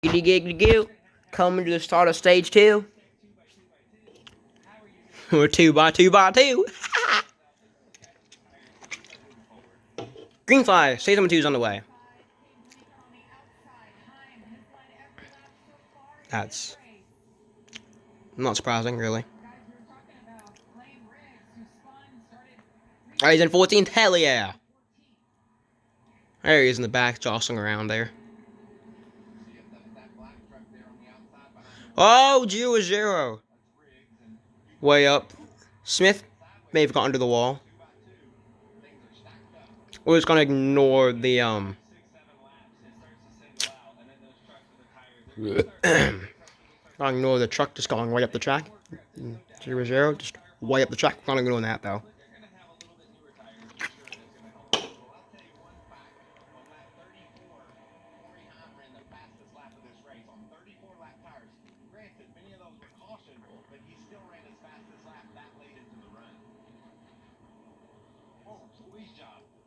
Giggity giggity goo. Coming to the start of stage 2. We're 2x2x2. Green flag. Stage number 2 is on the way. That's not surprising, really. Alright, he's in 14th. Hell yeah. There he is in the back, jostling around there. Oh, 0-0. Way up. Smith may have gotten to the wall. We're just gonna ignore the I'll ignore the truck just going way up the track. 0-0, just way up the track. Not ignoring that though.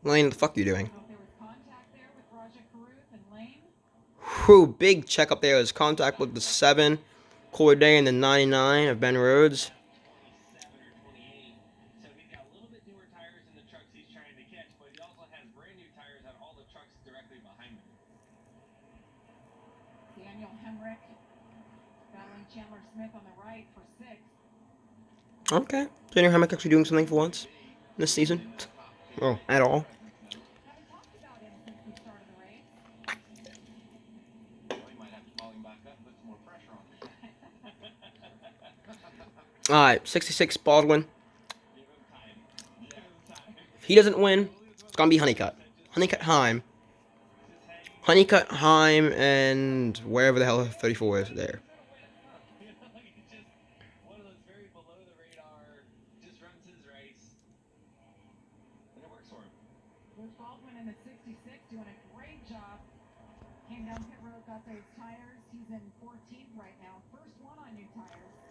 Lane, what the fuck are you doing? Whew, big check up there. Is contact with the 7, Corday, and the 99 of Ben Rhodes. Okay, Daniel Hammock actually doing something for once this season. Oh, at all. Alright, 66 Baldwin. If he doesn't win, it's gonna be Honeycutt. Honeycutt Heim. Honeycutt Heim and wherever the hell 34 is there. Baldwin in the 66 doing a great job. Came down pit road, got those tires. He's in 14th right now. First one on new tires.